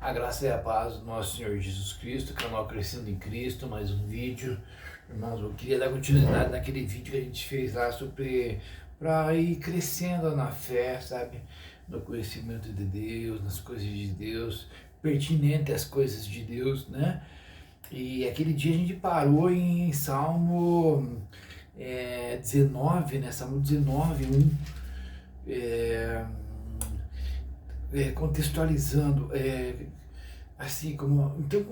A graça e a paz do nosso Senhor Jesus Cristo, canal Crescendo em Cristo, mais um vídeo. Irmãos, eu queria dar continuidade naquele vídeo que a gente fez lá sobre para ir crescendo na fé, sabe? No conhecimento de Deus, nas coisas de Deus, pertinente às coisas de Deus, né? E aquele dia a gente parou em Salmo 19, né? Salmo 19, 1. Contextualizando, assim, como, então,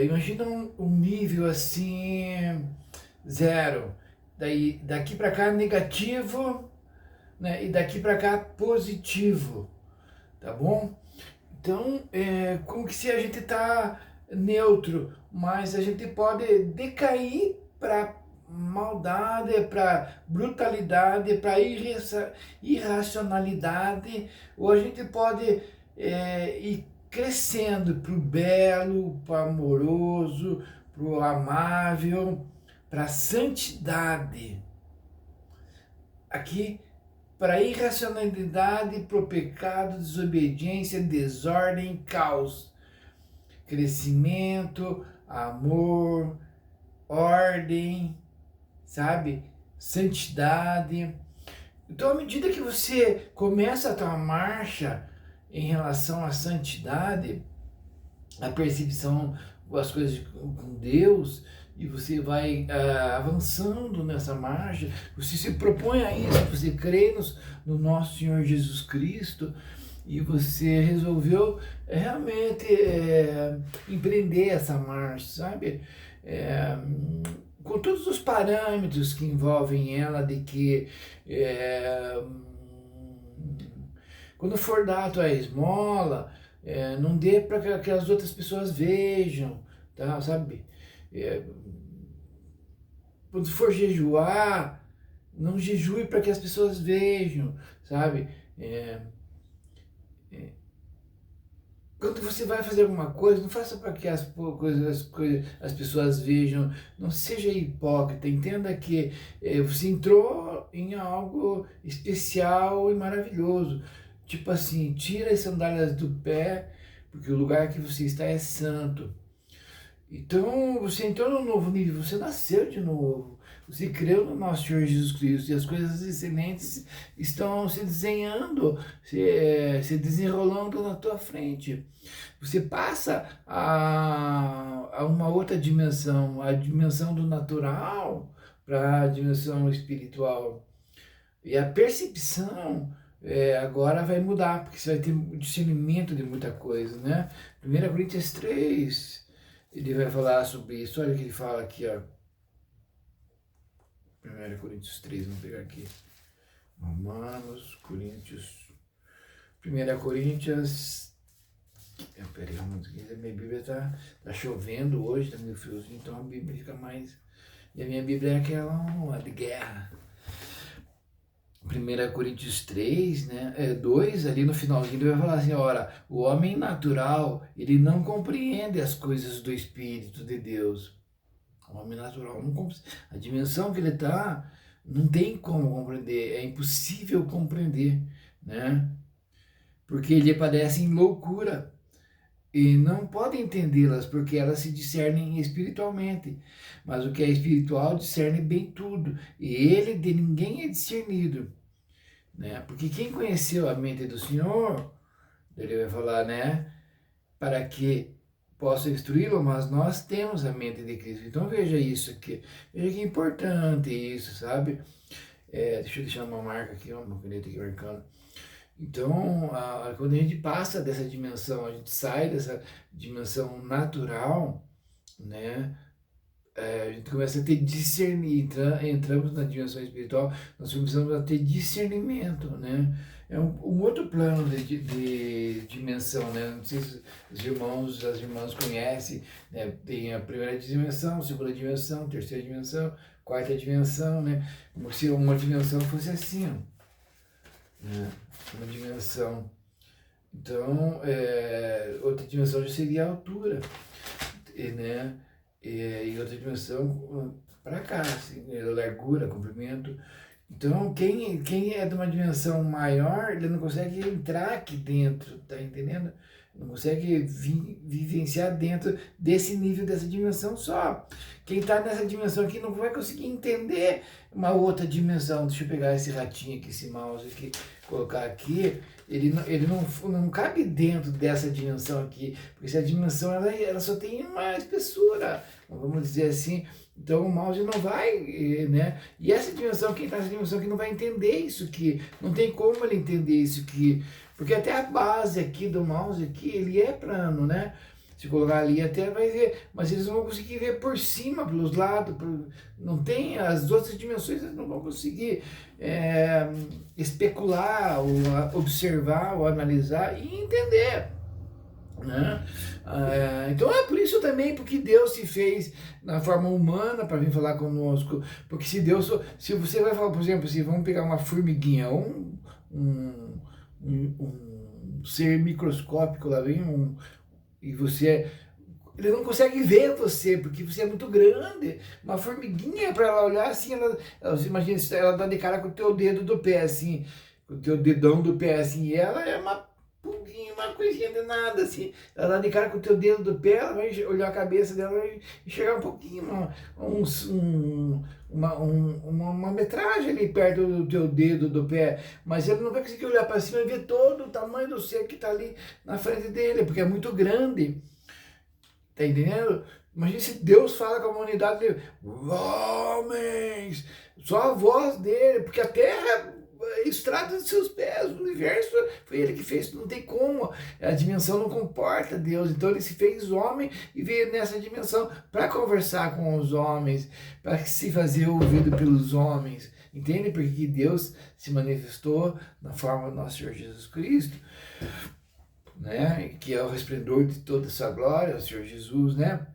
imagina um nível assim, zero, daqui para cá negativo, né, e daqui para cá positivo, tá bom? Então, como que se a gente tá neutro, mas a gente pode decair para maldade, para brutalidade, para irracionalidade, ou a gente pode ir crescendo para o belo, para o amoroso, para o amável, para a santidade. Aqui, para a irracionalidade, para o pecado, desobediência, desordem, caos, crescimento, amor, ordem, sabe? Santidade. Então, à medida que você começa a tua marcha em relação à santidade, a percepção das coisas com Deus, e você vai avançando nessa marcha, você se propõe a isso, você crê no nosso Senhor Jesus Cristo, e você resolveu realmente empreender essa marcha, sabe? Com todos os parâmetros que envolvem ela, de que quando for dar a tua esmola, não dê para que as outras pessoas vejam, tá? Sabe? Quando for jejuar, não jejue para que as pessoas vejam, sabe? Quando você vai fazer alguma coisa, não faça para que as pessoas vejam, não seja hipócrita, entenda que você entrou em algo especial e maravilhoso. Tipo assim, tira as sandálias do pé, porque o lugar que você está é santo. Então, você entrou num novo nível, você nasceu de novo. Você creu no nosso Senhor Jesus Cristo e as coisas excelentes estão se desenhando, se desenrolando na tua frente. Você passa a uma outra dimensão, a dimensão do natural para a dimensão espiritual. E a percepção agora vai mudar, porque você vai ter discernimento de muita coisa, né? 1 Coríntios 3, ele vai falar sobre isso. Olha o que ele fala aqui, ó. 1 Coríntios 3, vamos pegar aqui. Romanos, Coríntios. 1 Coríntios. Peraí, minha Bíblia tá chovendo hoje, tá meio friozinho, então a Bíblia fica mais. E a minha Bíblia é aquela de guerra. 1 Coríntios 3, né, 2, ali no finalzinho ele vai falar assim, ora, o homem natural, ele não compreende as coisas do Espírito de Deus. O homem natural não compreende. A dimensão que ele está, não tem como compreender, é impossível compreender, né? Porque ele padece em loucura e não pode entendê-las, porque elas se discernem espiritualmente. Mas o que é espiritual discerne bem tudo, e ele de ninguém é discernido, né? Porque quem conheceu a mente do Senhor, ele vai falar, né? Para que possa instruí-lo, mas nós temos a mente de Cristo. Então veja isso aqui, veja que é importante isso, sabe? Deixa eu deixar uma marca aqui, uma caneta aqui marcando. Então, quando a gente passa dessa dimensão, a gente sai dessa dimensão natural, né? A gente começa a ter discernimento, entramos na dimensão espiritual, nós começamos a ter discernimento, né? É um outro plano de dimensão, né? Não sei se os irmãos, as irmãs conhecem, né? Tem a primeira dimensão, segunda dimensão, terceira dimensão, quarta dimensão, né? Como se uma dimensão fosse assim, ó, né? Uma dimensão. Então, outra dimensão já seria a altura, né? E outra dimensão para cá, assim, largura, comprimento. Então, quem é de uma dimensão maior, ele não consegue entrar aqui dentro, tá entendendo? Não consegue vivenciar dentro desse nível, dessa dimensão só. Quem está nessa dimensão aqui não vai conseguir entender uma outra dimensão. Deixa eu pegar esse ratinho aqui, esse mouse aqui, colocar aqui. Ele não cabe dentro dessa dimensão aqui, porque essa dimensão ela só tem uma espessura, vamos dizer assim. Então o mouse não vai, né? E essa dimensão, quem está nessa dimensão aqui não vai entender isso aqui. Não tem como ele entender isso aqui. Porque até a base aqui do mouse aqui, ele é plano, né? Se colocar ali até vai ver, mas eles não vão conseguir ver por cima, pelos lados, não tem, as outras dimensões eles não vão conseguir especular, ou observar, ou analisar e entender. Né? Então é por isso também porque Deus se fez na forma humana para vir falar conosco, porque se você vai falar, por exemplo, se vamos pegar uma formiguinha, um, um ser microscópico lá vem e ele não consegue ver você, porque você é muito grande. Uma formiguinha, para ela olhar assim, imagina, ela dá de cara com o teu dedo do pé, assim, com o teu dedão do pé, assim, e ela é uma pulguinha, uma coisinha de nada, assim. Ela dá de cara com o teu dedo do pé, ela vai olhar a cabeça dela e chegar um pouquinho, uma metragem ali perto do teu dedo do pé, mas ele não vai conseguir olhar para cima e ver todo o tamanho do ser que está ali na frente dele, porque é muito grande. Tá entendendo? Imagina se Deus fala com a humanidade dele, homens, só a voz dele, porque a terra estrada dos seus pés, o universo foi ele que fez, não tem como, a dimensão não comporta Deus, então ele se fez homem e veio nessa dimensão para conversar com os homens, para se fazer ouvido pelos homens, entende? Porque Deus se manifestou na forma do nosso Senhor Jesus Cristo, né? Que é o resplendor de toda a sua glória, o Senhor Jesus, né?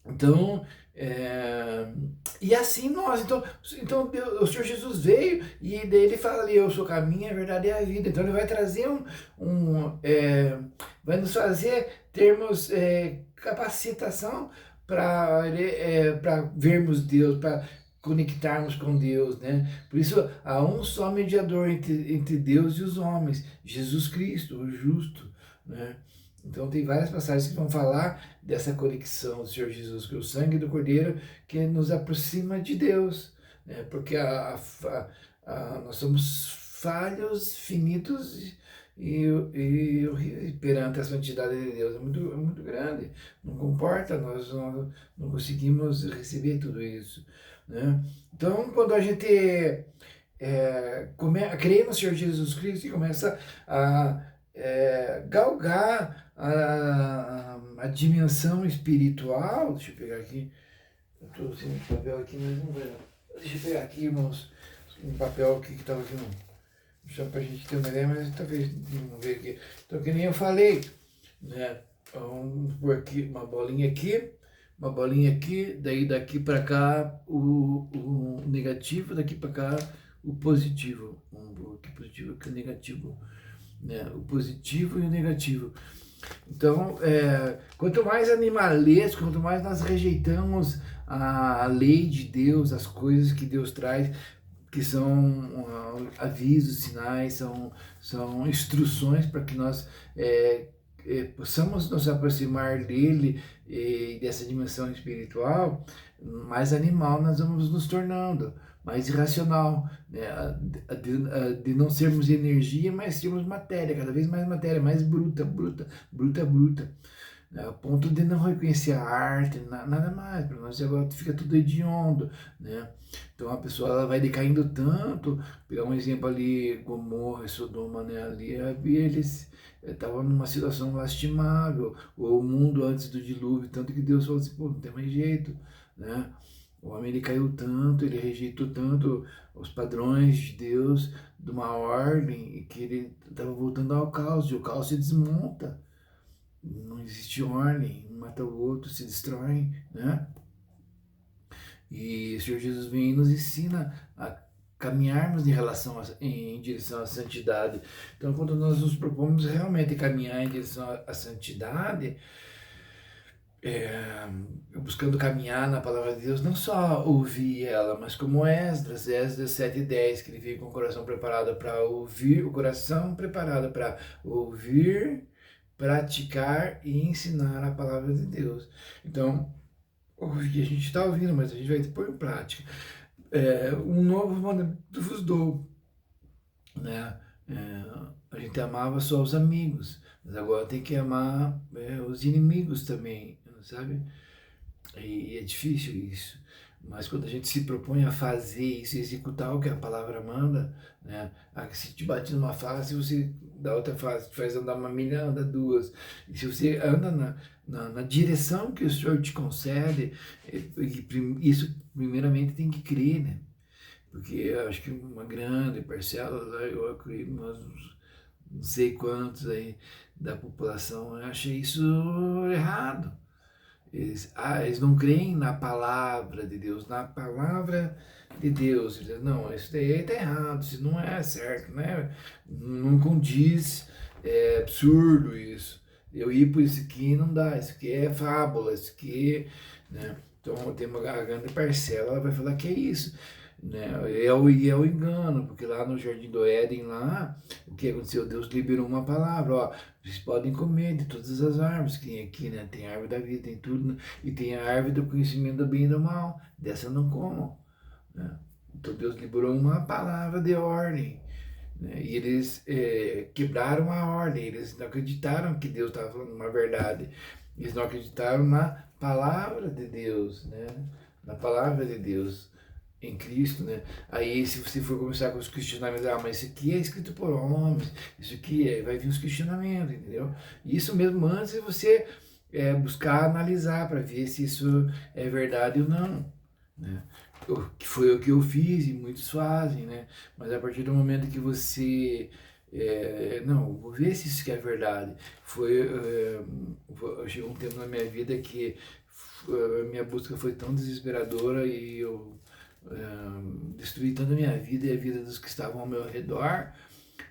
Então, e assim então Deus, o Senhor Jesus veio e daí ele fala ali, eu sou o caminho, a verdade e a vida. Então ele vai trazer vai nos fazer termos capacitação para vermos Deus, para conectarmos com Deus, né? Por isso há um só mediador entre Deus e os homens, Jesus Cristo, o justo, né? Então tem várias passagens que vão falar dessa conexão do Senhor Jesus, que é o sangue do Cordeiro que nos aproxima de Deus, né? Porque nós somos falhos, finitos e perante a santidade de Deus é muito grande, não comporta, nós não conseguimos receber tudo isso, né? Então quando a gente crê no Senhor Jesus Cristo e começa a galgar a dimensão espiritual. Deixa eu pegar aqui, eu estou sem papel aqui, mas não vai dar. Deixa eu pegar aqui, irmãos, um papel aqui que estava aqui, só para a gente ter uma ideia, mas talvez não ver aqui. Então, que nem eu falei, né? Vamos pôr aqui uma bolinha aqui, daí daqui para cá o negativo, daqui para cá o positivo. Vamos pôr aqui positivo, aqui negativo, né? O positivo e o negativo. Então, quanto mais animalesco, quanto mais nós rejeitamos a lei de Deus, as coisas que Deus traz, que são avisos, sinais, são instruções para que nós possamos nos aproximar dele e dessa dimensão espiritual, mais animal nós vamos nos tornando, mais irracional, né? De não sermos energia, mas sermos matéria, cada vez mais matéria, mais bruta, né? A ponto de não reconhecer a arte, nada mais, para nós agora fica tudo hediondo, né? Então a pessoa ela vai decaindo tanto, pegar um exemplo ali, Gomorra e Sodoma, né? Ali eles estavam numa situação lastimável, ou o mundo antes do dilúvio, tanto que Deus falou assim, pô, não tem mais jeito, né? O homem ele caiu tanto, ele rejeitou tanto os padrões de Deus, de uma ordem, que ele estava voltando ao caos, e o caos se desmonta. Não existe ordem, um mata o outro, se destrói, né? E o Senhor Jesus vem e nos ensina a caminharmos em direção à santidade. Então, quando nós nos propomos realmente caminhar em direção à santidade, é, buscando caminhar na palavra de Deus, não só ouvir ela, mas como Esdras 7:10, que ele veio com o coração preparado para ouvir, o coração preparado para ouvir, praticar e ensinar a palavra de Deus. Então, ouvir, a gente está ouvindo, mas a gente vai pôr em prática. Um novo mandamento vos dou, né? A gente amava só os amigos, mas agora tem que amar os inimigos também, sabe? E é difícil isso. Mas quando a gente se propõe a fazer isso, executar o que a palavra manda, né? Se te bate numa face, você da outra face te faz andar uma milha, anda duas. E se você anda na direção que o Senhor te concede, isso primeiramente tem que crer, né? Porque eu acho que uma grande parcela, eu acredito, mas não sei quantos aí da população, eu achei isso errado. Eles não creem na palavra de Deus, na palavra de Deus. Eles, não, isso daí está errado, isso não é certo, né? Não condiz, é absurdo isso. Eu ir por isso aqui não dá, isso aqui é fábula, isso aqui, né? Então tem uma grande parcela, ela vai falar que é isso, né? E é o engano, porque lá no Jardim do Éden, lá, o que aconteceu? Deus liberou uma palavra, ó, vocês podem comer de todas as árvores que tem aqui, né? Tem a árvore da vida, tem tudo, né? E tem a árvore do conhecimento do bem e do mal, dessa não comam, né? Então Deus liberou uma palavra de ordem, né? E eles quebraram a ordem, eles não acreditaram que Deus estava falando uma verdade, eles não acreditaram na palavra de Deus, né? Na palavra de Deus em Cristo, né? Aí se você for começar com os questionamentos, mas isso aqui é escrito por homens, isso aqui vai vir os questionamentos, entendeu? Isso mesmo antes de você buscar analisar para ver se isso é verdade ou não, né? Que foi o que eu fiz e muitos fazem, né? Mas a partir do momento que você não, vou ver se isso que é verdade. Chegou um tempo na minha vida que a minha busca foi tão desesperadora e eu destruí tanto a minha vida e a vida dos que estavam ao meu redor,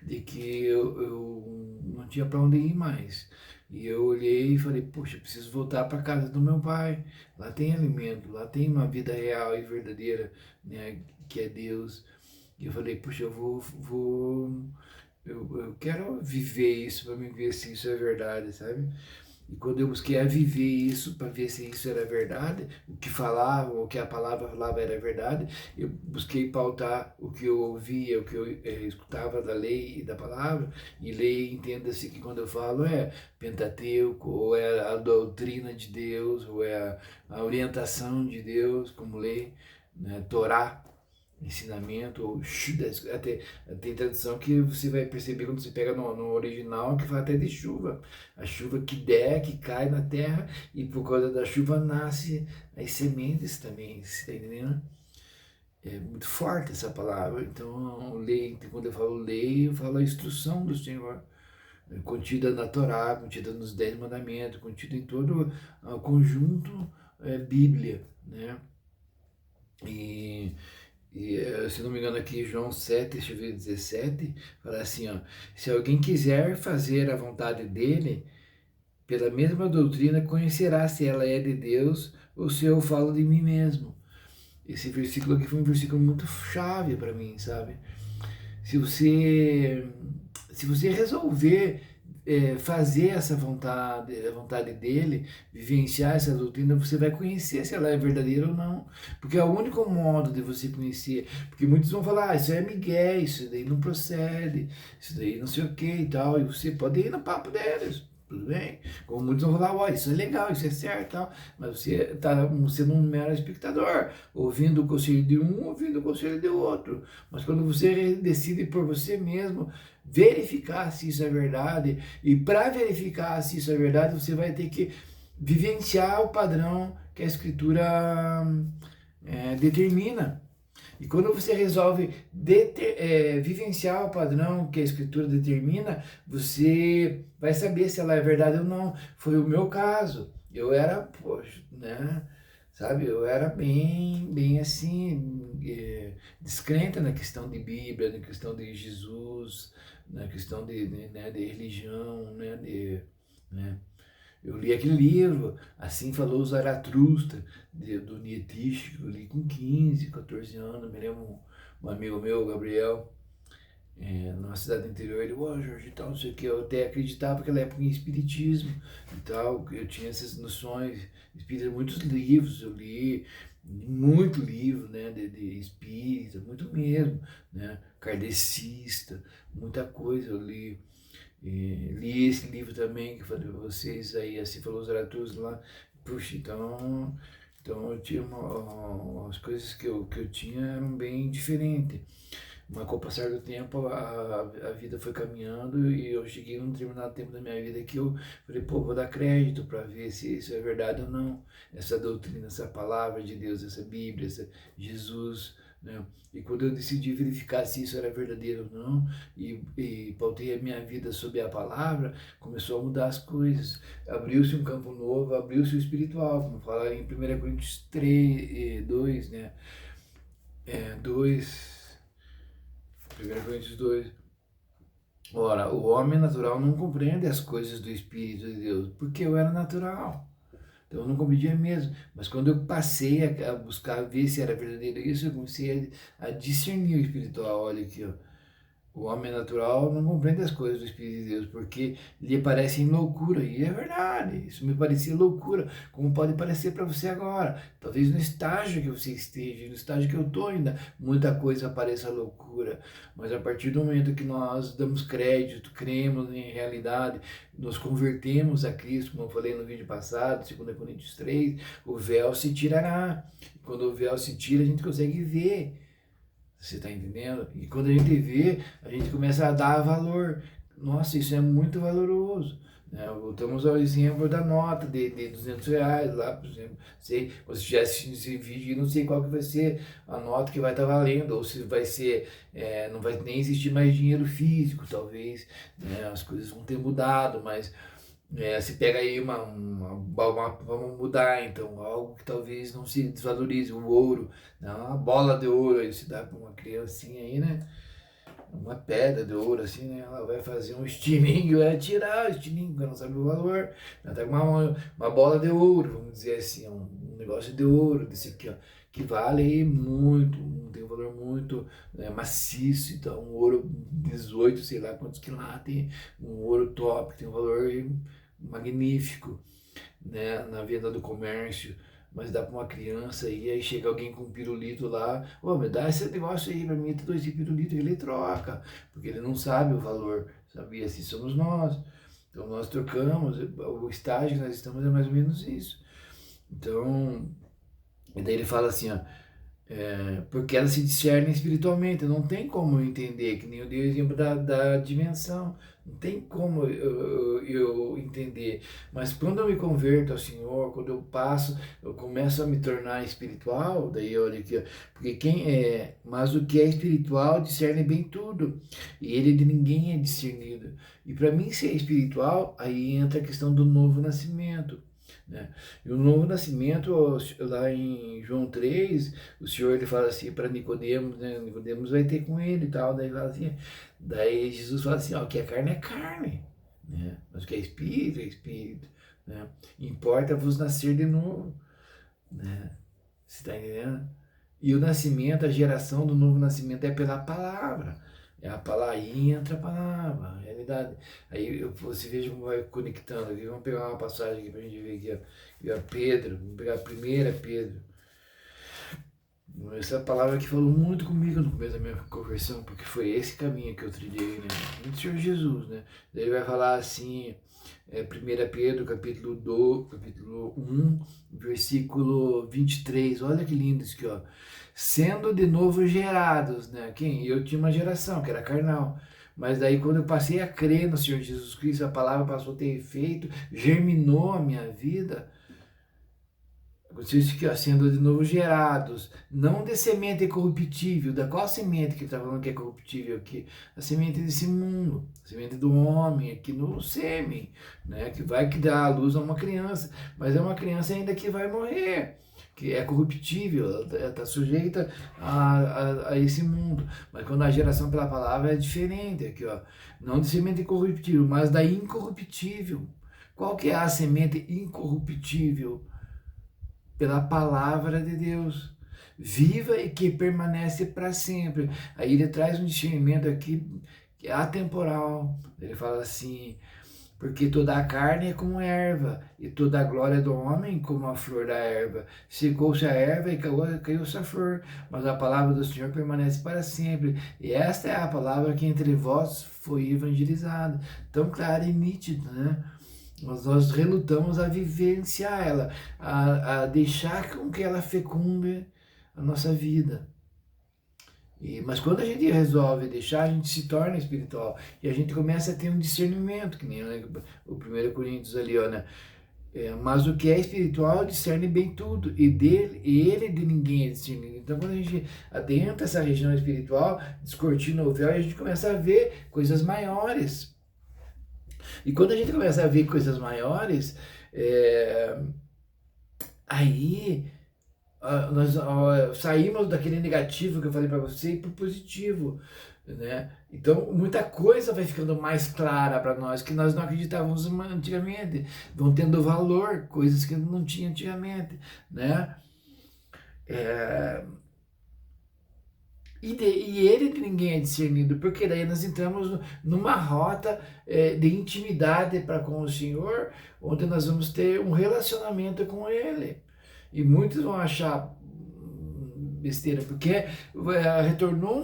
de que eu não tinha para onde ir mais. E eu olhei e falei, poxa, eu preciso voltar para casa do meu pai. Lá tem alimento, lá tem uma vida real e verdadeira, né, que é Deus. E eu falei, poxa, eu quero viver isso para me ver se isso é verdade, sabe? E quando eu busquei a viver isso, para ver se isso era verdade, o que falava, o que a palavra falava era verdade, eu busquei pautar o que eu ouvia, o que eu escutava da lei e da palavra, e lei, entenda-se que quando eu falo é Pentateuco, ou é a doutrina de Deus, ou é a orientação de Deus como lei, né? Torá, ensinamento, ou até tem tradução que você vai perceber quando você pega no original que fala até de chuva. A chuva que der, que cai na terra, e por causa da chuva nasce as sementes também, você está entendendo? É muito forte essa palavra. Então, lei, quando eu falo lei, eu falo a instrução do Senhor, contida na Torá, contida nos 10 mandamentos, contida em todo o conjunto Bíblia, né? E se não me engano aqui, João 7, deixa eu ver, 17, fala assim, ó, se alguém quiser fazer a vontade dele, pela mesma doutrina conhecerá se ela é de Deus ou se eu falo de mim mesmo. Esse versículo aqui foi um versículo muito chave para mim, sabe? Se você, se você resolver fazer essa vontade, a vontade dele, vivenciar essa doutrina, você vai conhecer se ela é verdadeira ou não. Porque é o único modo de você conhecer. Porque muitos vão falar, isso é migué, isso daí não procede, isso daí não sei o que e tal. E você pode ir no papo deles. Tudo bem? Como muitos vão falar, olha, isso é legal, isso é certo e tal, mas você está sendo um mero espectador, ouvindo o conselho de um, ouvindo o conselho de outro. Mas quando você decide por você mesmo verificar se isso é verdade, e para verificar se isso é verdade, você vai ter que vivenciar o padrão que a Escritura determina. E quando você resolve vivenciar o padrão que a Escritura determina, você vai saber se ela é verdade ou não. Foi o meu caso. Eu era, poxa, né? Sabe, eu era bem assim, descrente na questão de Bíblia, na questão de Jesus, na questão de religião, né? Eu li aquele livro, Assim Falou Zaratustra, do Nietzsche, que eu li com 15, 14 anos. Me lembro um amigo meu, Gabriel, numa cidade do interior, ele, Jorge, e tal, não sei o que, eu até acreditava naquela época em espiritismo e tal, eu tinha essas noções espíritas, muitos livros eu li, muito livro, né, de espírita, muito mesmo, né, kardecista, muita coisa eu li. Li esse livro também que eu falei para vocês aí, Assim Falou Zaratustra lá, puxa, então eu tinha as coisas que eu tinha eram bem diferentes. Mas com o passar do tempo, a vida foi caminhando e eu cheguei num determinado tempo da minha vida que eu falei, pô, vou dar crédito para ver se isso é verdade ou não. Essa doutrina, essa palavra de Deus, essa Bíblia, essa Jesus, né? E quando eu decidi verificar se isso era verdadeiro ou não, e pautei a minha vida sobre a palavra, começou a mudar as coisas. Abriu-se um campo novo, abriu-se o espiritual, como fala em 1 Coríntios 3, 2, né? 2... 1 Coríntios 2. Ora, o homem natural não compreende as coisas do Espírito de Deus, porque eu era natural. Então eu não compreendia mesmo. Mas quando eu passei a buscar ver se era verdadeiro isso, eu comecei a discernir o espiritual. Olha aqui, ó. O homem natural não compreende as coisas do Espírito de Deus, porque lhe parecem loucura. E é verdade, isso me parecia loucura, como pode parecer para você agora. Talvez no estágio que você esteja, no estágio que eu estou ainda, muita coisa pareça loucura. Mas a partir do momento que nós damos crédito, cremos em realidade, nos convertemos a Cristo, como eu falei no vídeo passado, 2 Coríntios 3, o véu se tirará. Quando o véu se tira, a gente consegue ver. Você está entendendo? E quando a gente vê, a gente começa a dar valor. Nossa, isso é muito valoroso. Né? Voltamos ao exemplo da nota de R$ 200 lá, por exemplo. Sei, se você estiver assistindo esse vídeo, não sei qual que vai ser a nota que vai estar valendo, ou se vai ser, não vai nem existir mais dinheiro físico, talvez. Né? As coisas vão ter mudado, mas se pega aí vamos mudar então, algo que talvez não se desvalorize, o ouro, né? Uma bola de ouro aí se dá para uma criancinha aí, né? Uma pedra de ouro assim, né? Ela vai fazer um estilingue, vai tirar o estilingue, porque ela não sabe o valor. Ela tá com uma bola de ouro, vamos dizer assim, um negócio de ouro, desse aqui, ó, que vale aí muito, tem um valor muito maciço, então um ouro 18, sei lá quantos quilates, tem um ouro top, tem um valor magnífico, né, na venda do comércio, mas dá para uma criança e aí chega alguém com um pirulito lá, me dá esse negócio aí para mim, te dou esse pirulito, ele troca, porque ele não sabe o valor, sabia? Assim somos nós, então nós trocamos, o estágio que nós estamos é mais ou menos isso. Então, e daí ele fala assim, ó, porque elas se discernem espiritualmente, não tem como eu entender, que nem eu dei o exemplo da dimensão, não tem como eu entender, mas quando eu me converto ao Senhor, quando eu começo a me tornar espiritual, daí olha aqui, ó, porque mas o que é espiritual discerne bem tudo, e ele de ninguém é discernido, e para mim ser espiritual, aí entra a questão do novo nascimento, né? E o novo nascimento, lá em João 3, o Senhor ele fala assim para Nicodemos, né? Nicodemos vai ter com ele e tal, daí Jesus fala assim, ó, o que é carne, né? Mas o que é espírito, né? Importa-vos nascer de novo, né? Você está entendendo? E o nascimento, a geração do novo nascimento é pela palavra. É a palavra, aí entra a palavra, a realidade. Aí você veja como vai conectando aqui. Vamos pegar uma passagem aqui para a gente ver aqui. Ó. Pedro, vamos pegar a primeira Pedro. Essa palavra que falou muito comigo no começo da minha conversão, porque foi esse caminho que eu trilhei, né? Do Senhor Jesus, né? Daí ele vai falar assim, 1 Pedro, capítulo 1, versículo 23. Olha que lindo isso aqui, ó. Sendo de novo gerados, né? Eu tinha uma geração que era carnal. Mas daí quando eu passei a crer no Senhor Jesus Cristo, a palavra passou a ter efeito, germinou a minha vida. Vocês que sendo de novo gerados, não de semente corruptível, da qual semente que ele está falando que é corruptível aqui? A semente desse mundo, a semente do homem, aqui no sêmen, né? Que vai dar a luz a uma criança, mas é uma criança ainda que vai morrer, que é corruptível, ela está sujeita a esse mundo. Mas quando a geração pela palavra é diferente, aqui ó, não de semente corruptível, mas da incorruptível. Qual que é a semente incorruptível? Pela palavra de Deus, viva e que permanece para sempre. Aí ele traz um discernimento aqui que é atemporal. Ele fala assim: porque toda a carne é como erva, e toda a glória do homem como a flor da erva. Secou-se a erva e caiu-se a flor, mas a palavra do Senhor permanece para sempre. E esta é a palavra que entre vós foi evangelizada. Tão clara e nítida, né? Nós relutamos a vivenciar ela, a deixar com que ela fecunde a nossa vida. Mas quando a gente resolve deixar, a gente se torna espiritual e a gente começa a ter um discernimento, que nem, né, o 1 Coríntios ali, ó, né? Mas o que é espiritual discerne bem tudo, e ele de ninguém é discernido. Então, quando a gente adentra essa região espiritual, descortina o véu, a gente começa a ver coisas maiores. E quando a gente começa a ver coisas maiores, aí nós saímos daquele negativo que eu falei para você e para o positivo, né? Então muita coisa vai ficando mais clara para nós que nós não acreditávamos antigamente, vão tendo valor, coisas que não tinha antigamente, né? E ele de ninguém é discernido, porque daí nós entramos numa rota de intimidade para com o Senhor, onde nós vamos ter um relacionamento com Ele. E muitos vão achar besteira, porque retornou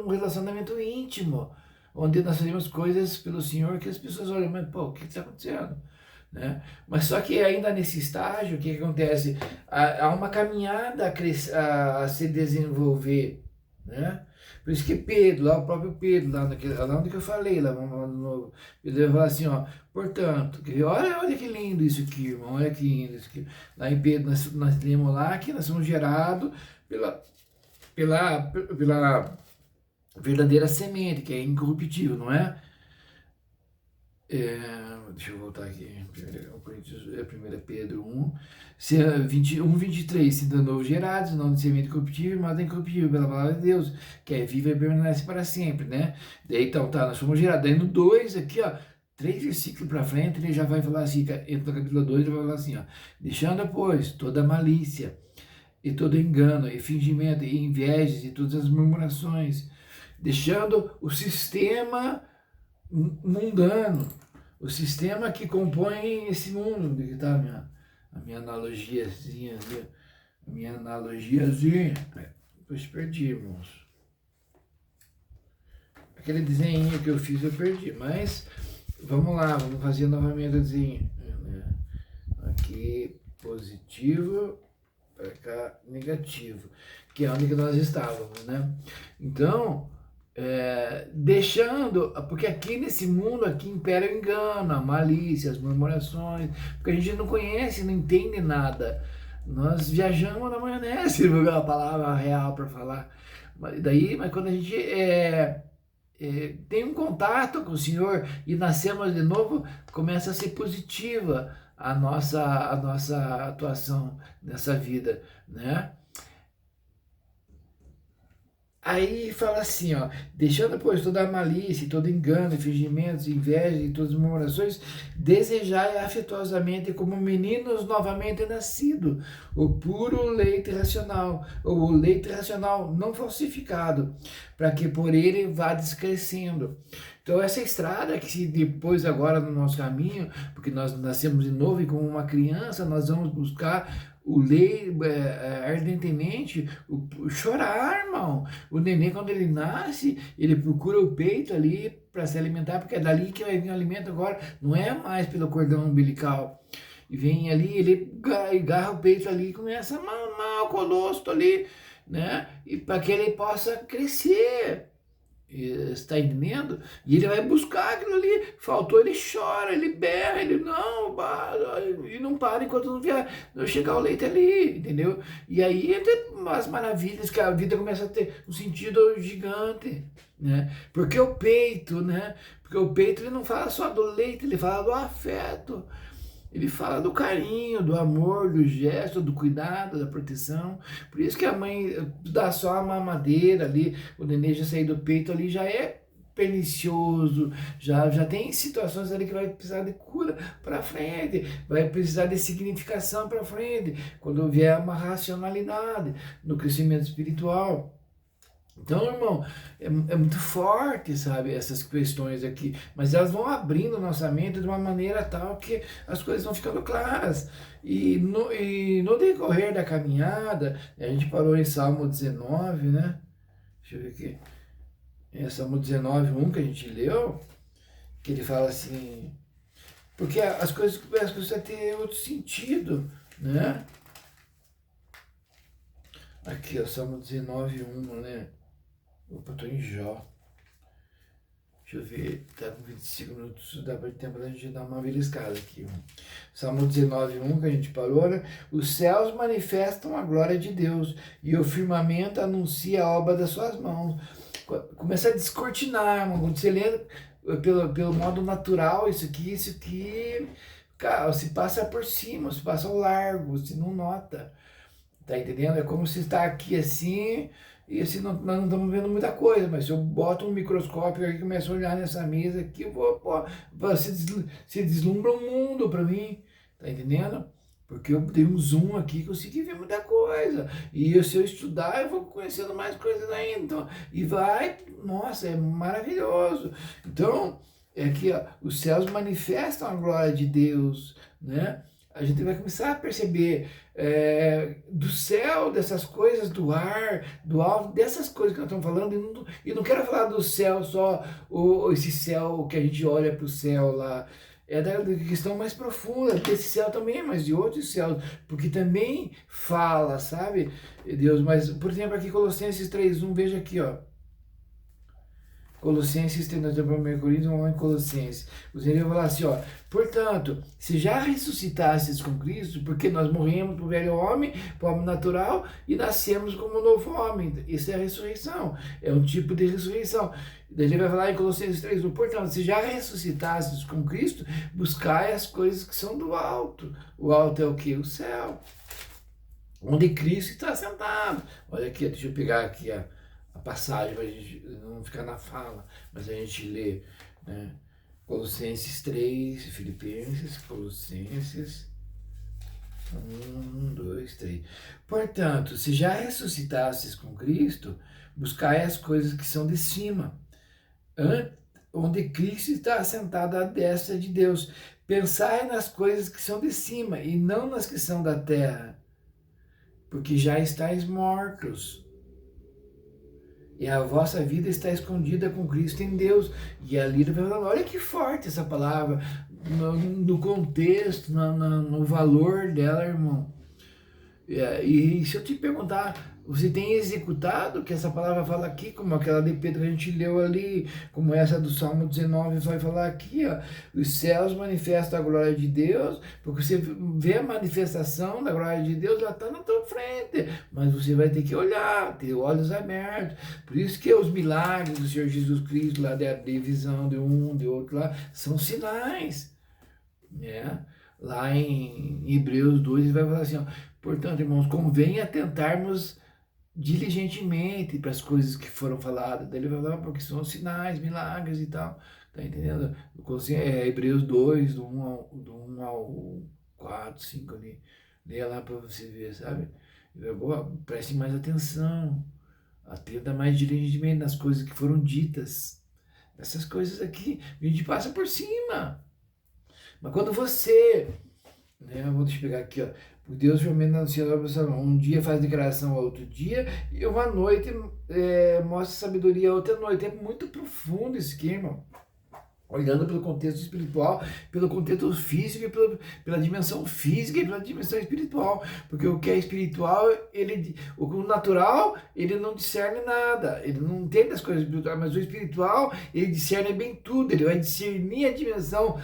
um relacionamento íntimo, onde nós fazemos coisas pelo Senhor que as pessoas olham, mas pô, o que está acontecendo? Né? Mas só que ainda nesse estágio, o que acontece? Há uma caminhada a se desenvolver, né? Por isso que Pedro, lá o próprio Pedro, lá onde que eu falei, ele vai falar assim, ó, portanto, olha que lindo isso aqui, irmão, olha que lindo isso aqui. Lá em Pedro, nós lemos lá que nós somos gerados pela verdadeira semente, que é incorruptível, não é? Deixa eu voltar aqui, 1 Pedro 1, 23, sendo novo gerados, não de semente corruptível, mas incorruptível pela palavra de Deus, que é viva e permanece para sempre, né? Daí então, tá, nós fomos gerados. Daí no 2, aqui, ó, 3 versículos para frente, ele já vai falar assim, entra no capítulo 2, ele vai falar assim, ó, deixando, pois, toda malícia, e todo engano, e fingimento, e invejas, e todas as murmurações, deixando o sistema mundano, o sistema que compõe esse mundo, que está a minha analogiazinha ali, depois perdi, irmãos. Aquele desenho que eu fiz eu perdi, mas vamos lá, vamos fazer novamente o desenho. Aqui positivo, para cá negativo, que é onde que nós estávamos, né? Então, deixando, porque aqui nesse mundo aqui impera o engano, a malícia, as murmurações, porque a gente não conhece, não entende nada. Nós viajamos na maionese, a palavra real para falar. Mas quando a gente tem um contato com o Senhor e nascemos de novo, começa a ser positiva a nossa atuação nessa vida, né? Aí fala assim, ó, deixando, pois, toda a malícia, todo engano, fingimentos, inveja e todas as murmurações, desejai afetuosamente como meninos novamente nascidos, o puro leite racional, ou o leite racional não falsificado, para que por ele vá descrescendo. Então essa estrada que se depois agora no nosso caminho, porque nós nascemos de novo e como uma criança, nós vamos buscar o leite ardentemente, chorar, irmão. O neném, quando ele nasce, ele procura o peito ali para se alimentar, porque é dali que vai vir o alimento agora, não é mais pelo cordão umbilical. E vem ali, ele agarra o peito ali e começa a mamar o colosso ali, né? E para que ele possa crescer. Está entendendo? E ele vai buscar aquilo ali. Faltou, ele chora, ele berra, ele não, e não para enquanto não chegar o leite ali, entendeu? E aí entra umas maravilhas que a vida começa a ter um sentido gigante, né? Porque o peito, né? Porque o peito ele não fala só do leite, ele fala do afeto. Ele fala do carinho, do amor, do gesto, do cuidado, da proteção. Por isso que a mãe dá só a mamadeira ali, o neném já sair do peito ali, já é pernicioso, já tem situações ali que vai precisar de cura para frente, vai precisar de significação para frente, quando vier uma racionalidade no crescimento espiritual. Então, irmão, é muito forte, sabe, essas questões aqui, mas elas vão abrindo nossa mente de uma maneira tal que as coisas vão ficando claras. E no decorrer da caminhada, a gente parou em Salmo 19, né? Deixa eu ver aqui. É Salmo 19, 1 que a gente leu, que ele fala assim, porque as coisas precisam ter outro sentido, né? Aqui, ó, Salmo 19, 1, né? Opa, tô em Jó. Deixa eu ver, tá com 25 minutos, dá para tempo da gente dar uma beliscada aqui. Salmo 19, 1, que a gente parou, né? Os céus manifestam a glória de Deus e o firmamento anuncia a obra das suas mãos. Começa a descortinar, irmão. Quando você lê pelo modo natural, isso aqui, cara, se passa por cima, se passa ao largo, você não nota. Tá entendendo? É como se está aqui assim, e assim nós não estamos vendo muita coisa, mas se eu boto um microscópio aqui e começo a olhar nessa mesa aqui, se deslumbra um mundo para mim, tá entendendo? Porque eu dei um zoom aqui e consegui ver muita coisa. E se eu estudar, eu vou conhecendo mais coisas ainda. Então, e vai, nossa, é maravilhoso. Então, é que ó, os céus manifestam a glória de Deus, né? A gente vai começar a perceber do céu, dessas coisas, do ar, do alto, dessas coisas que nós estamos falando, e não quero falar do céu só, esse céu que a gente olha para o céu lá, é da questão mais profunda, desse céu também, mas de outros céus, porque também fala, sabe, Deus, mas, por exemplo, aqui Colossenses 3:1, veja aqui, ó, Colossenses, tem nós estamos em Coríntios, vamos lá em Colossenses. O Senhor vai falar assim, ó, portanto, se já ressuscitastes com Cristo, porque nós morremos para o velho homem, para o homem natural, e nascemos como um novo homem. Isso é a ressurreição, é um tipo de ressurreição. Daí ele vai falar em Colossenses 3:1, portanto, se já ressuscitastes com Cristo, buscai as coisas que são do alto. O alto é o quê? O céu. Onde Cristo está sentado. Olha aqui, deixa eu pegar aqui a passagem para a gente não ficar na fala, mas a gente lê, né? Colossenses 3, Filipenses, Colossenses 1, 2, 3. Portanto, se já ressuscitastes com Cristo, buscai as coisas que são de cima, onde Cristo está assentado à destra de Deus. Pensai nas coisas que são de cima e não nas que são da terra, porque já estáis mortos. E a vossa vida está escondida com Cristo em Deus. E ali ele vai falando, olha que forte essa palavra, no contexto, no valor dela, irmão. E se eu te perguntar, você tem executado o que essa palavra fala aqui, como aquela de Pedro que a gente leu ali, como essa do Salmo 19 vai falar aqui, ó, os céus manifestam a glória de Deus, porque você vê a manifestação da glória de Deus, ela está na tua frente, mas você vai ter que olhar, ter olhos abertos. Por isso que os milagres do Senhor Jesus Cristo, lá da divisão de um, de outro lá, são sinais, né? Lá em Hebreus 2, ele vai falar assim, ó, portanto, irmãos, convém atentarmos diligentemente para as coisas que foram faladas. Daí ele vai falar, porque são sinais, milagres e tal. Tá entendendo? Hebreus 2, do 1 ao 4, 5 ali. Leia lá para você ver, sabe? Preste mais atenção. Atenta mais diligentemente nas coisas que foram ditas. Essas coisas aqui, a gente passa por cima. Mas quando você, né, deixa eu pegar aqui, ó, o Deus realmente anuncia a obra, um dia faz declaração ao outro dia, e uma noite mostra sabedoria a outra noite. É muito profundo esse esquema, olhando pelo contexto espiritual, pelo contexto físico, e pela dimensão física e pela dimensão espiritual, porque o que é espiritual, o natural, ele não discerne nada, ele não entende as coisas espirituais, mas o espiritual, ele discerne bem tudo, ele vai discernir a dimensão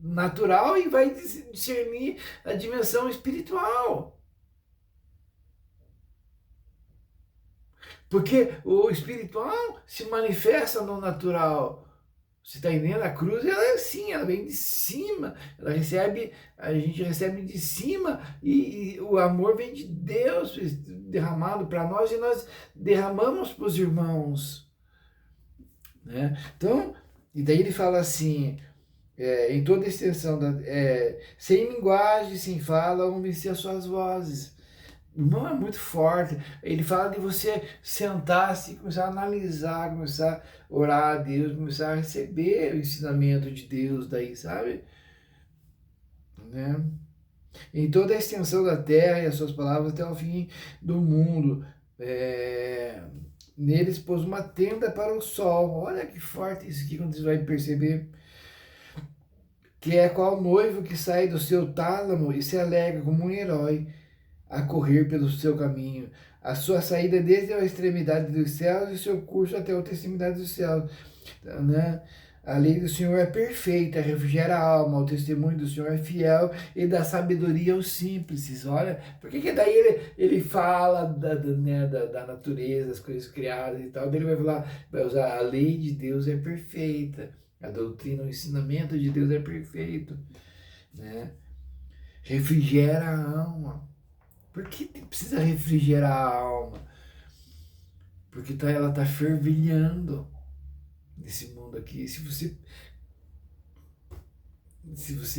natural e vai discernir a dimensão espiritual. Porque o espiritual se manifesta no natural. Você está entendendo? A cruz, ela é assim, ela vem de cima, a gente recebe de cima e o amor vem de Deus derramado para nós e nós derramamos para os irmãos. né? Então, e daí ele fala assim, em toda a extensão, sem linguagem, sem fala, ouve-se as suas vozes. Irmão, é muito forte. Ele fala de você sentar assim, começar a analisar, começar a orar a Deus, começar a receber o ensinamento de Deus daí, sabe? Né? Em toda a extensão da terra e as suas palavras até o fim do mundo. É... Neles pôs uma tenda para o sol. Olha que forte isso aqui, quando você vai perceber. Que é qual noivo que sai do seu tálamo e se alegra como um herói a correr pelo seu caminho. A sua saída desde a extremidade dos céus e o seu curso até a outra extremidade dos céus. Né? A lei do Senhor é perfeita, refrigera a alma, o testemunho do Senhor é fiel e dá sabedoria aos simples. Olha, por que daí ele fala da natureza, das coisas criadas e tal, daí ele vai falar, vai usar a lei de Deus é perfeita, a doutrina, o ensinamento de Deus é perfeito, né? Refrigera a alma. Por que precisa refrigerar a alma? Porque ela está fervilhando nesse mundo aqui. Se você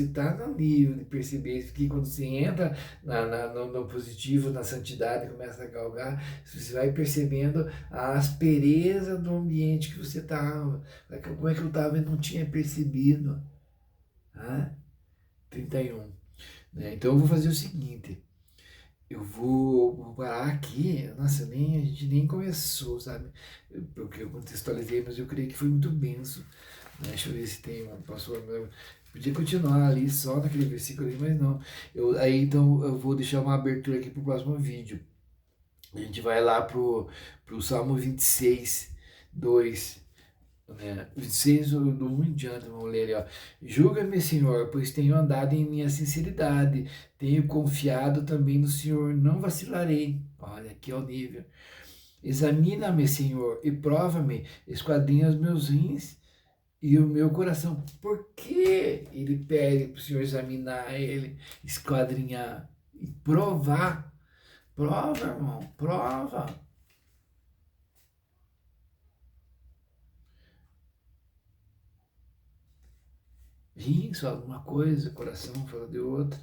está no nível de perceber que quando você entra no positivo, na santidade, começa a galgar, você vai percebendo a aspereza do ambiente que você estava. Como é que eu estava e não tinha percebido? Ah, 31. Né? Então eu vou fazer o seguinte. Eu vou parar aqui. Nossa, a gente nem começou, sabe? Porque eu contextualizei, mas eu creio que foi muito benção. Né? Deixa eu ver se tem uma. Podia continuar ali só naquele versículo ali, mas não. Aí então eu vou deixar uma abertura aqui pro próximo vídeo. A gente vai lá pro Salmo 26, 2. Né? 26 do 1 em diante, vamos ler ali, ó. Julga-me, Senhor, pois tenho andado em minha sinceridade, tenho confiado também no Senhor, não vacilarei. Olha, aqui é o nível. Examina-me, Senhor, e prova-me, esquadrinha os meus rins e o meu coração. Por que ele pede para o Senhor examinar ele, esquadrinhar e provar? Prova, irmão, prova. Rins fala de uma coisa, coração fala de outra,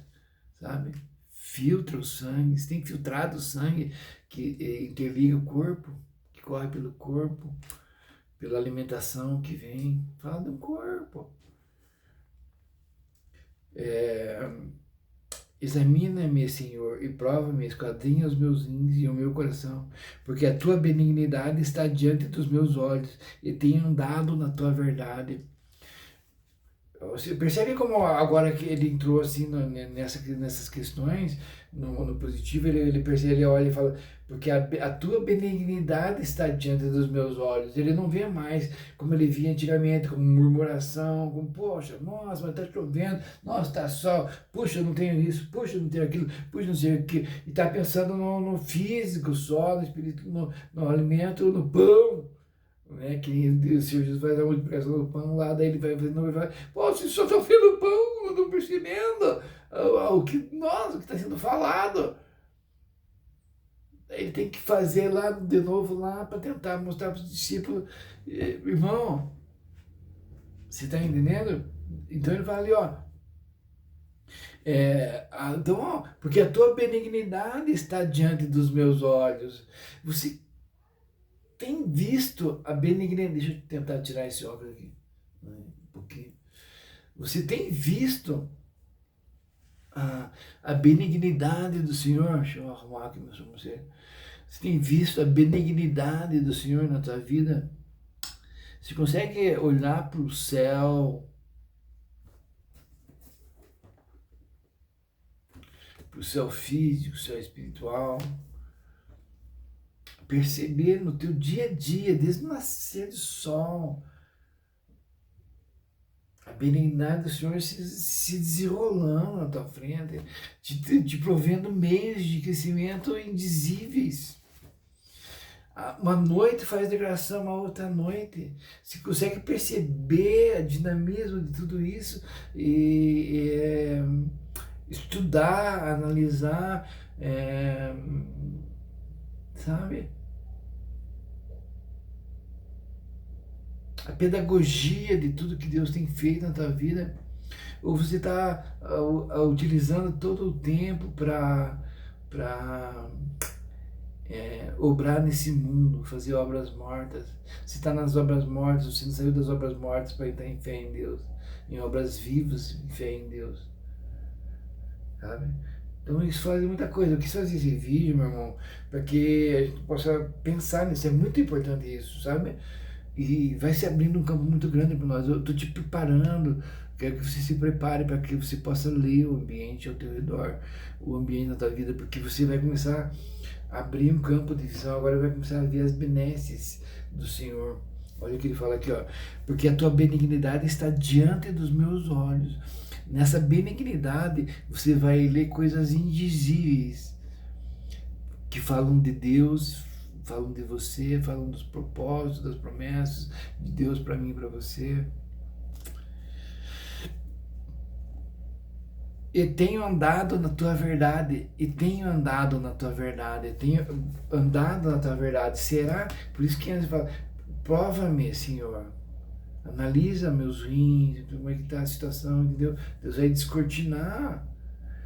sabe? Filtra o sangue, você tem que filtrar do sangue que interliga o corpo, que corre pelo corpo, pela alimentação que vem. Fala do corpo. Examina-me, Senhor, e prova-me, esquadrinha os meus rins e o meu coração, porque a tua benignidade está diante dos meus olhos e tenho andado na tua verdade. Você percebe como agora que ele entrou assim nessas questões, no positivo, ele percebe, ele olha e fala, porque a tua benignidade está diante dos meus olhos. Ele não vê mais como ele via antigamente, como murmuração, como, poxa, nossa, mas está chovendo, nossa, está sol, puxa, eu não tenho isso, puxa, eu não tenho aquilo, puxa, não sei o que. E está pensando no físico só, no espírito, no alimento, no pão. Né, que o Senhor Jesus faz a multiplicação do pão lá, daí ele vai fazer, não vai, pô, vocês só estão vendo o pão, não estão percebendo o que está sendo falado. Ele tem que fazer lá de novo lá para tentar mostrar para os discípulos, irmão, você está entendendo? Então ele fala ali, ó, então, ó, porque a tua benignidade está diante dos meus olhos. Você tem visto a benignidade? Deixa eu tentar tirar esse óculos aqui, né, um pouquinho. Você tem visto a benignidade do Senhor? Deixa eu arrumar aqui meu sobrancelha. Você tem visto a benignidade do Senhor na tua vida? Você consegue olhar para o céu, para o céu físico, o céu espiritual, perceber no teu dia a dia, desde o nascer do sol, a benignidade do Senhor se desenrolando na tua frente, te provendo meios de crescimento indizíveis. Uma noite faz degradação a outra noite. Você consegue perceber o dinamismo de tudo isso e estudar, analisar, sabe? a pedagogia de tudo que Deus tem feito na tua vida, ou você está utilizando todo o tempo para obrar nesse mundo, fazer obras mortas. Você está nas obras mortas, você não saiu das obras mortas para entrar em fé em Deus, em obras vivas, em fé em Deus, sabe? Então isso faz muita coisa. Eu quis fazer esse vídeo, meu irmão, para que a gente possa pensar nisso. É muito importante isso, sabe? E vai se abrindo um campo muito grande para nós. Eu estou te preparando, quero que você se prepare para que você possa ler o ambiente ao teu redor, o ambiente da tua vida, porque você vai começar a abrir um campo de visão, agora vai começar a ver as benesses do Senhor. Olha o que ele fala aqui, ó. Porque a tua benignidade está diante dos meus olhos. Nessa benignidade você vai ler coisas indizíveis que falam de Deus, falam de você, falam dos propósitos, das promessas de Deus para mim e para você. E tenho andado na tua verdade, e tenho andado na tua verdade, e tenho andado na tua verdade. Será? Por isso que antes fala, prova-me, Senhor. Analisa meus rins, como é que está a situação, entendeu? Deus vai descortinar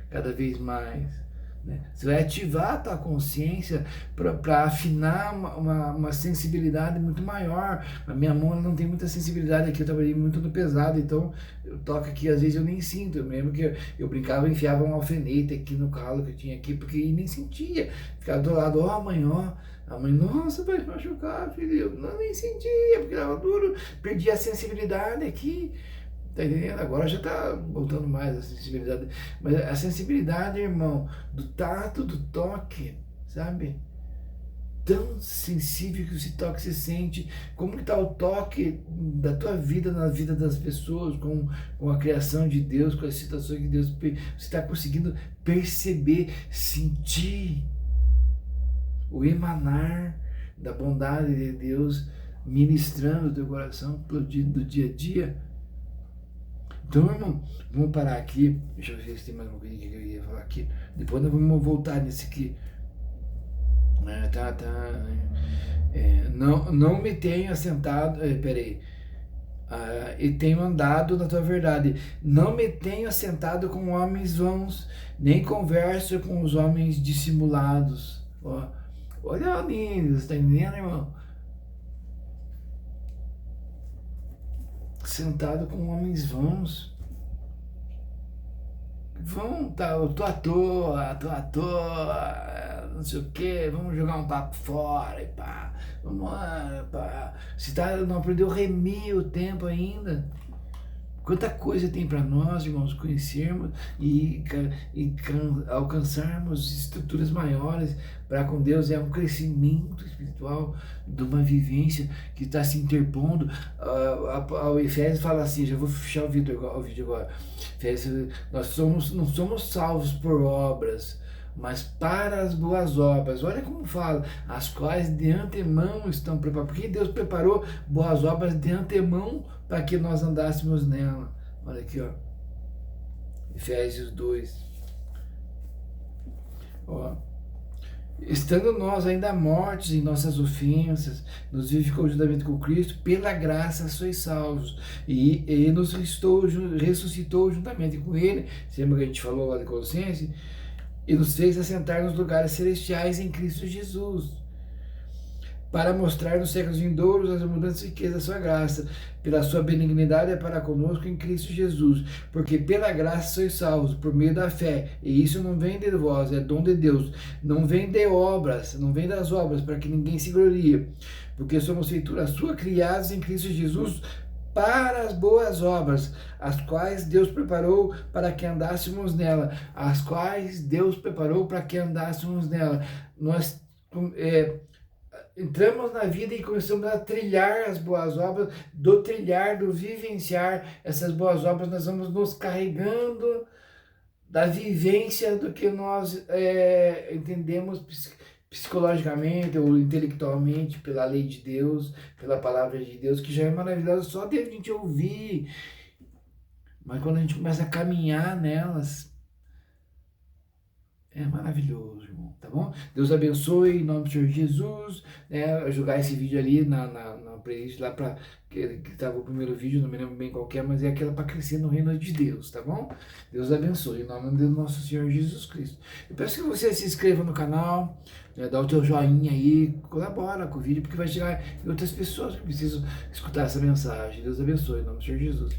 cada vez mais. Né? Você vai ativar a tua consciência para afinar uma sensibilidade muito maior. A minha mão ela não tem muita sensibilidade aqui, eu trabalhei muito no pesado, então eu toco aqui, às vezes eu nem sinto. Eu lembro que eu brincava, eu enfiava um alfinete aqui no calo que eu tinha aqui, porque eu nem sentia. Ficava do lado, ó, mãe, ó. A mãe, nossa, vai se machucar, filho. Eu não, nem sentia, porque estava duro, perdi a sensibilidade aqui. Tá entendendo? Agora já tá voltando mais a sensibilidade. Mas a sensibilidade, irmão, do tato, do toque, sabe? Tão sensível que esse toque se sente. Como que tá o toque da tua vida na vida das pessoas, com a criação de Deus, com as situações que Deus... Você está conseguindo perceber, sentir o emanar da bondade de Deus ministrando o teu coração do dia a dia. Então, irmão, vamos parar aqui. Deixa eu ver se tem mais uma coisa que eu ia falar aqui. Depois nós vamos voltar nesse aqui. Não me tenho assentado. Peraí. E tenho andado na tua verdade. Não me tenho assentado com homens vãos, nem converso com os homens dissimulados. Ó, olha, lindo, você tá entendendo, irmão? Sentado com homens vãos. Vão, tá, eu tô à toa, não sei o que, vamos jogar um papo fora e pá, vamos lá, pá. Você não aprendeu a remir o tempo ainda. Quanta coisa tem para nós, irmãos, conhecermos e alcançarmos estruturas maiores para com Deus. É um crescimento espiritual de uma vivência que está se interpondo. O Efésios fala assim, já vou fechar o vídeo agora. Efésios, nós não somos salvos por obras, mas para as boas obras. Olha como fala, as quais de antemão estão preparadas. Porque Deus preparou boas obras de antemão para que nós andássemos nela. Olha aqui, ó. Efésios 2. Ó. Estando nós ainda mortos em nossas ofensas, nos vivificou juntamente com Cristo, pela graça sois salvos. E nos ressuscitou juntamente com Ele, lembra que a gente falou lá de Colossenses? E nos fez assentar nos lugares celestiais em Cristo Jesus, para mostrar nos séculos vindouros as abundantes riquezas da sua graça, pela sua benignidade é para conosco em Cristo Jesus, porque pela graça sois salvos, por meio da fé, e isso não vem de vós, é dom de Deus, não vem de obras, não vem das obras, para que ninguém se glorie, porque somos feitura sua, criados em Cristo Jesus, para as boas obras, as quais Deus preparou para que andássemos nela, as quais Deus preparou para que andássemos nela. Nós entramos na vida e começamos a trilhar as boas obras, do vivenciar essas boas obras, nós vamos nos carregando da vivência do que nós entendemos psicologicamente ou intelectualmente pela lei de Deus, pela palavra de Deus, que já é maravilhosa só de a gente ouvir. Mas quando a gente começa a caminhar nelas, É maravilhoso, irmão, tá bom? Deus abençoe, em nome do Senhor Jesus, né? Jogar esse vídeo ali na playlist lá para que tava o primeiro vídeo, não me lembro bem qual que é, mas é aquela para crescer no reino de Deus, tá bom? Deus abençoe, em nome do nosso Senhor Jesus Cristo. Eu peço que você se inscreva no canal, né? Dá o teu joinha aí, colabora com o vídeo, porque vai chegar em outras pessoas que precisam escutar essa mensagem. Deus abençoe, em nome do Senhor Jesus.